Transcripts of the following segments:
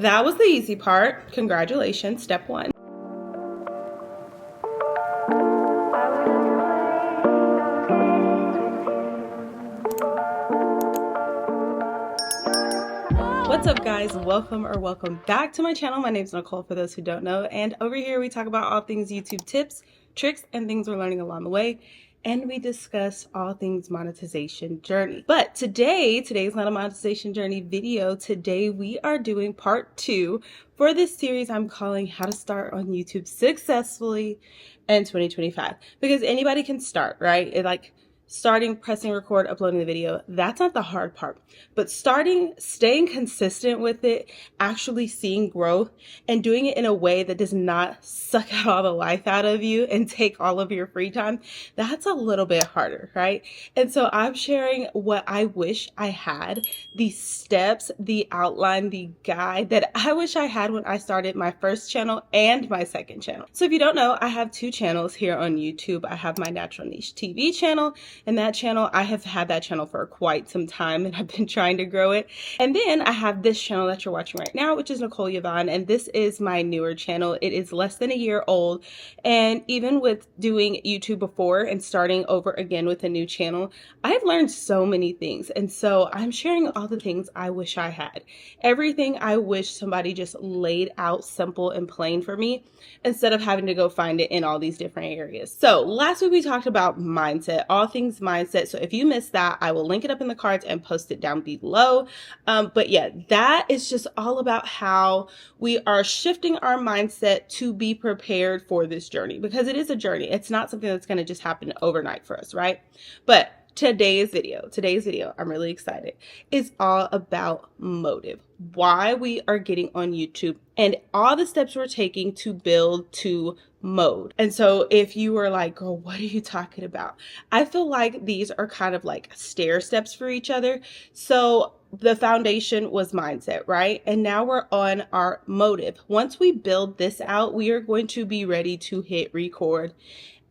That was the easy part. Congratulations, step one. What's up, guys? Welcome back to my channel. My name is Nicole, for those who don't know, and over here we talk about all things YouTube tips, tricks, and things we're learning along the way, and we discuss all things monetization journey. But today's not a monetization journey video. Today we are doing part 2 for this series I'm calling How to Start on YouTube Successfully in 2025, because anybody can start, right? Starting, pressing record, uploading the video, that's not the hard part. But starting, staying consistent with it, actually seeing growth, and doing it in a way that does not suck out all the life out of you and take all of your free time, that's a little bit harder, right? And so I'm sharing what I wish I had, the steps, the outline, the guide that I wish I had when I started my first channel and my second channel. So if you don't know, I have 2 channels here on YouTube. I have my Natural Niche TV channel, and that channel, I have had that channel for quite some time, and I've been trying to grow it. And then I have this channel that you're watching right now, which is Nichole Yvonne, and this is my newer channel. It is less than a year old, and even with doing YouTube before and starting over again with a new channel, I've learned so many things. And so I'm sharing all the things I wish I had. Everything I wish somebody just laid out simple and plain for me instead of having to go find it in all these different areas. So last week we talked about mindset, all things mindset. So if you missed that, I will link it up in the cards and post it down below. But yeah, that is just all about how we are shifting our mindset to be prepared for this journey, because it is a journey. It's not something that's going to just happen overnight for us, right? But today's video, I'm really excited, is all about motive, why we are getting on YouTube, and all the steps we're taking to build to mode. And so if you were like, girl, what are you talking about? I feel like these are kind of like stair steps for each other. So the foundation was mindset, right? And now we're on our motive. Once we build this out, we are going to be ready to hit record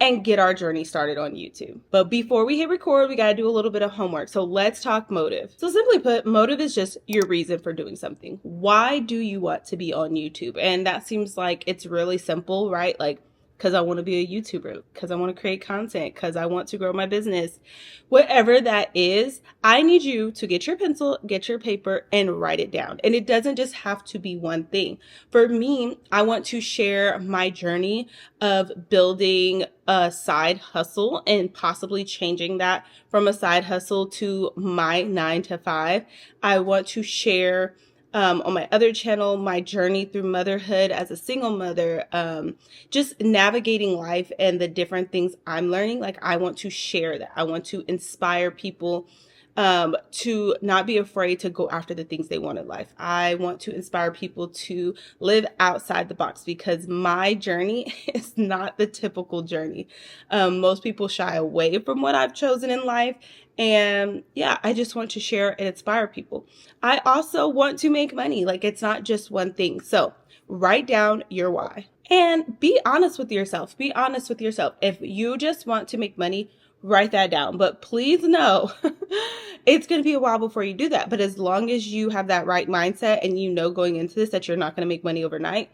and get our journey started on YouTube. But before we hit record, we got to do a little bit of homework. So let's talk motive. So simply put, motive is just your reason for doing something. Why do you want to be on YouTube? And that seems like it's really simple, right? Like, because I want to be a YouTuber, because I want to create content, because I want to grow my business. Whatever that is, I need you to get your pencil, get your paper, and write it down. And it doesn't just have to be one thing. For me, I want to share my journey of building a side hustle and possibly changing that from a side hustle to my 9 to 5. I want to share on my other channel, my journey through motherhood as a single mother, just navigating life and the different things I'm learning. Like, I want to share that. I want to inspire people to not be afraid to go after the things they want in life. I want to inspire people to live outside the box, because my journey is not the typical journey. Most people shy away from what I've chosen in life. And yeah, I just want to share and inspire people. I also want to make money. Like, it's not just one thing. So write down your why and be honest with yourself. Be honest with yourself. If you just want to make money, write that down. But please know it's going to be a while before you do that. But as long as you have that right mindset and you know going into this that you're not going to make money overnight,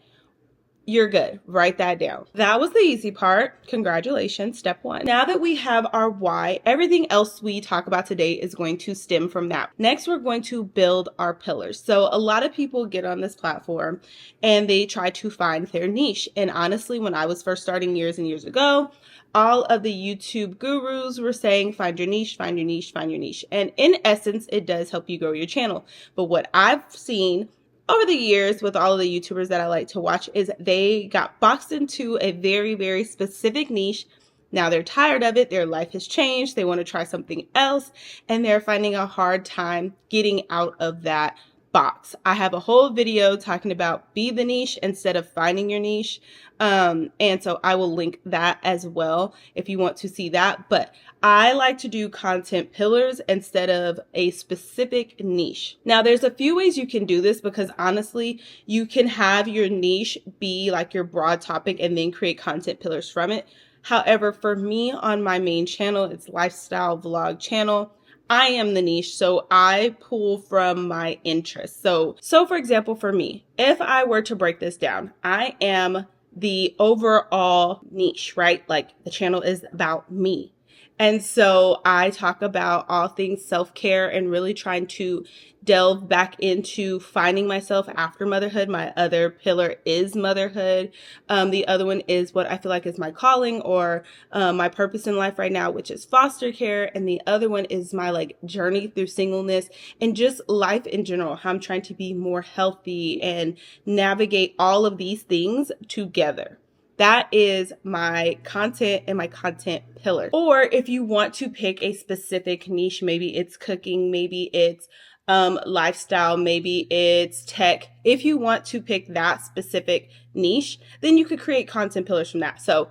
you're good. Write that down. That was the easy part. Congratulations, step 1. Now that we have our why, everything else we talk about today is going to stem from that. Next, we're going to build our pillars. So a lot of people get on this platform and they try to find their niche. And honestly, when I was first starting years and years ago, all of the YouTube gurus were saying, find your niche, find your niche, find your niche. And in essence, it does help you grow your channel. But what I've seen over the years with all of the YouTubers that I like to watch is they got boxed into a very, very specific niche. Now they're tired of it. Their life has changed. They want to try something else, and they're finding a hard time getting out of that box. I have a whole video talking about be the niche instead of finding your niche. And so I will link that as well if you want to see that. But I like to do content pillars instead of a specific niche. Now, there's a few ways you can do this, because honestly, you can have your niche be like your broad topic and then create content pillars from it. However, for me on my main channel, it's lifestyle vlog channel, I am the niche, so I pull from my interests. So for example, for me, if I were to break this down, I am the overall niche, right? Like the channel is about me. And so I talk about all things self-care and really trying to delve back into finding myself after motherhood. My other pillar is motherhood. The other one is what I feel like is my calling or my purpose in life right now, which is foster care. And the other one is my like journey through singleness and just life in general, how I'm trying to be more healthy and navigate all of these things together. That is my content and my content pillar. Or if you want to pick a specific niche, maybe it's cooking, maybe it's lifestyle, maybe it's tech. If you want to pick that specific niche, then you could create content pillars from that. So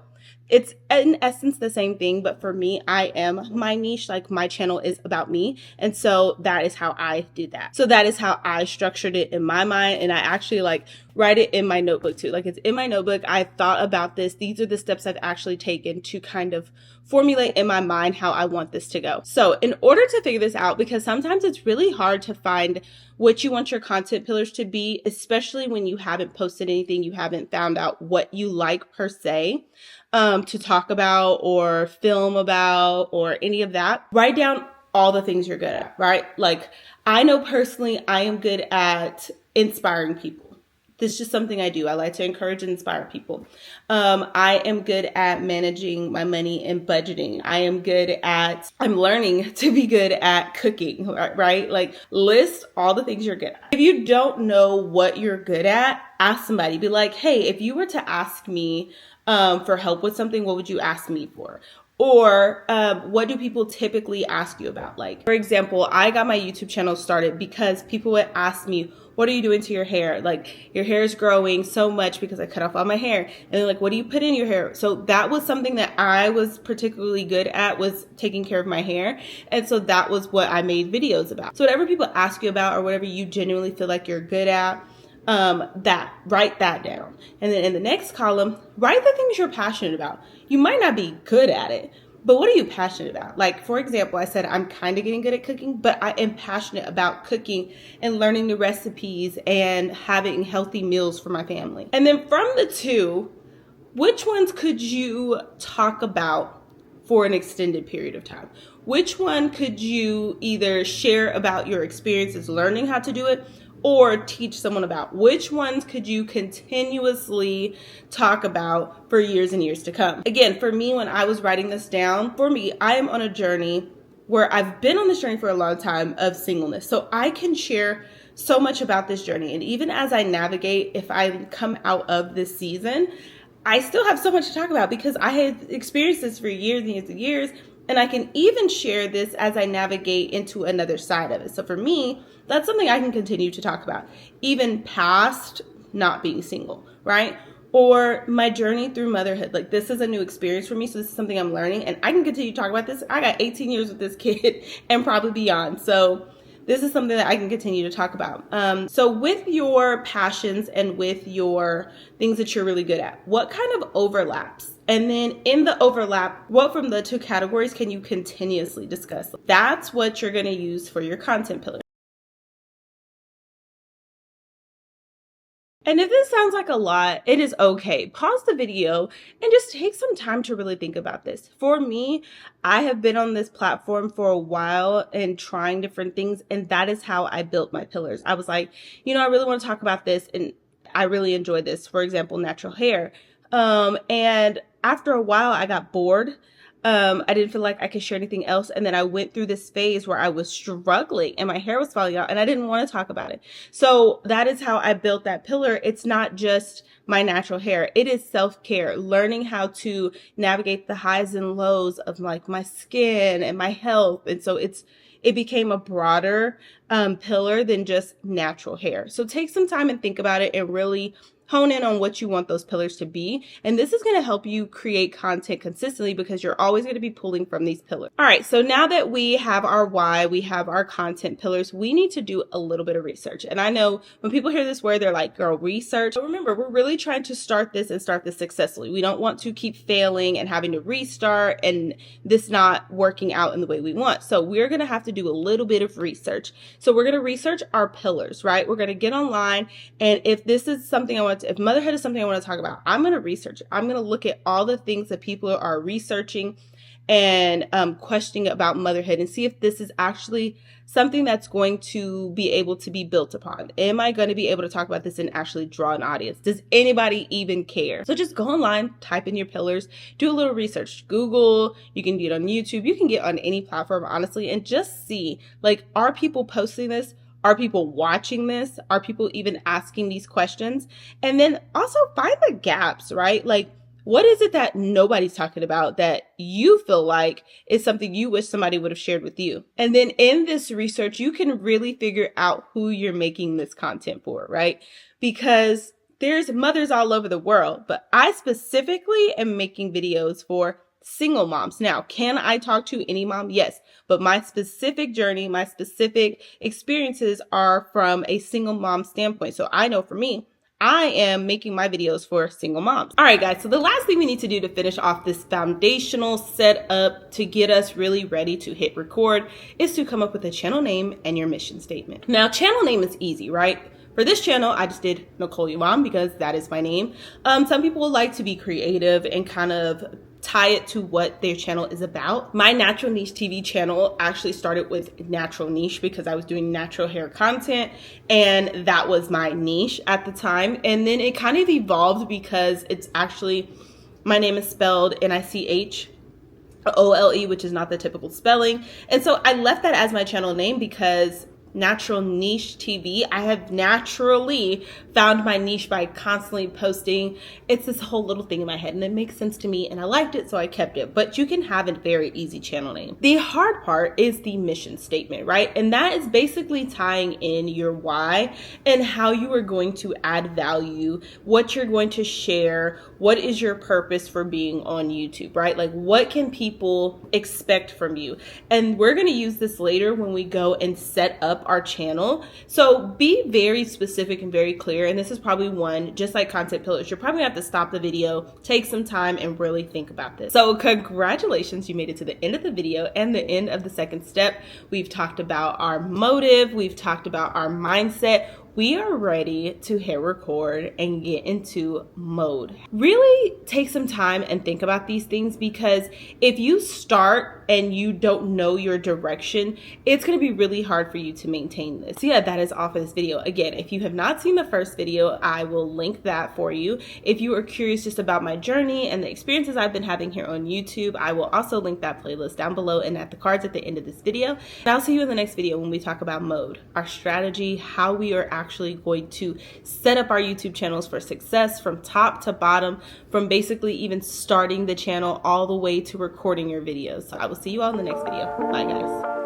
it's in essence the same thing, but for me, I am my niche. Like my channel is about me. And so that is how I do that. So that is how I structured it in my mind. And I actually like write it in my notebook too. Like it's in my notebook. I thought about this. These are the steps I've actually taken to kind of formulate in my mind how I want this to go. So in order to figure this out, because sometimes it's really hard to find what you want your content pillars to be, especially when you haven't posted anything, you haven't found out what you like per se. To talk about or film about or any of that, write down all the things you're good at, right? Like I know personally, I am good at inspiring people. This is just something I do. I like to encourage and inspire people. I am good at managing my money and budgeting. I'm learning to be good at cooking, right? Like list all the things you're good at. If you don't know what you're good at, ask somebody. Be like, hey, if you were to ask me for help with something, what would you ask me for? Or what do people typically ask you about? Like, for example, I got my YouTube channel started because people would ask me, what are you doing to your hair? Like, your hair is growing so much because I cut off all my hair. And they're like, what do you put in your hair? So that was something that I was particularly good at, was taking care of my hair. And so that was what I made videos about. So whatever people ask you about or whatever you genuinely feel like you're good at, write that down. And then in the next column, write the things you're passionate about. You might not be good at it, but what are you passionate about? Like, for example, I said I'm kind of getting good at cooking, but I am passionate about cooking and learning the recipes and having healthy meals for my family. And then from the two, which ones could you talk about for an extended period of time? Which one could you either share about your experiences learning how to do it or teach someone about? Which ones could you continuously talk about for years and years to come? Again, for me, when I was writing this down, for me, I am on a journey where I've been on this journey for a long time of singleness. So I can share so much about this journey. And even as I navigate, if I come out of this season, I still have so much to talk about because I had experienced this for years and years and years. And I can even share this as I navigate into another side of it. So for me, that's something I can continue to talk about, even past not being single, right? Or my journey through motherhood. Like this is a new experience for me. So this is something I'm learning and I can continue to talk about this. I got 18 years with this kid and probably beyond. So this is something that I can continue to talk about. So with your passions and with your things that you're really good at, what kind of overlaps? And then in the overlap, what from the two categories can you continuously discuss? That's what you're going to use for your content pillar. And if this sounds like a lot, it is okay. Pause the video and just take some time to really think about this. For me, I have been on this platform for a while and trying different things, and that is how I built my pillars. I was like, I really want to talk about this, and I really enjoy this. For example, natural hair. And after a while, I got bored. I didn't feel like I could share anything else. And then I went through this phase where I was struggling and my hair was falling out and I didn't want to talk about it. So that is how I built that pillar. It's not just my natural hair. It is self-care, learning how to navigate the highs and lows of like my skin and my health. And so it became a broader pillar than just natural hair. So take some time and think about it and really hone in on what you want those pillars to be. And this is going to help you create content consistently because you're always going to be pulling from these pillars. All right, so now that we have our why, we have our content pillars, we need to do a little bit of research. And I know when people hear this word, they're like, girl, research. But remember, we're really trying to start this successfully. We don't want to keep failing and having to restart and this not working out in the way we want. So we're going to have to do a little bit of research. So we're going to research our pillars, right? We're going to get online. And if this is something if motherhood is something I want to talk about, I'm going to research it. I'm going to look at all the things that people are researching and questioning about motherhood and see if this is actually something that's going to be able to be built upon. Am I going to be able to talk about this and actually draw an audience? Does anybody even care? So just go online, type in your pillars, do a little research. Google, you can get on YouTube, you can get on any platform, honestly, and just see, like, are people posting this? Are people watching this? Are people even asking these questions? And then also find the gaps, right? Like, what is it that nobody's talking about that you feel like is something you wish somebody would have shared with you? And then in this research, you can really figure out who you're making this content for, right? Because there's mothers all over the world, but I specifically am making videos for single moms. Now, can I talk to any mom? Yes, but my specific journey, my specific experiences are from a single mom standpoint. So I know for me, I am making my videos for single moms. All right, guys. So the last thing we need to do to finish off this foundational setup to get us really ready to hit record is to come up with a channel name and your mission statement. Now, channel name is easy, right? For this channel, I just did Nichole Mom because that is my name. Some people would like to be creative and kind of tie it to what their channel is about. My Natural Niche TV channel actually started with Natural Niche because I was doing natural hair content and that was my niche at the time. And then it kind of evolved because it's actually, my name is spelled Nichole, which is not the typical spelling. And so I left that as my channel name because Natural Niche TV, I have naturally found my niche by constantly posting. It's this whole little thing in my head and it makes sense to me and I liked it, so I kept it. But you can have a very easy channel name. The hard part is the mission statement, right? And that is basically tying in your why and how you are going to add value, what you're going to share, what is your purpose for being on YouTube, right? Like, what can people expect from you? And we're going to use this later when we go and set up our channel. So be very specific and very clear. And this is probably one, just like content pillars, you're probably gonna have to stop the video, take some time and really think about this. So congratulations, you made it to the end of the video and the end of the second step. We've talked about our motive. We've talked about our mindset. We are ready to hit record and get into mode. Really take some time and think about these things, because if you start and you don't know your direction, it's going to be really hard for you to maintain this. So yeah, that is all for this video. Again, if you have not seen the first video, I will link that for you. If you are curious just about my journey and the experiences I've been having here on YouTube, I will also link that playlist down below and at the cards at the end of this video. And I'll see you in the next video when we talk about mode, our strategy, how we are actually going to set up our YouTube channels for success from top to bottom, from basically even starting the channel all the way to recording your videos. So I will see you all in the next video. Bye, guys.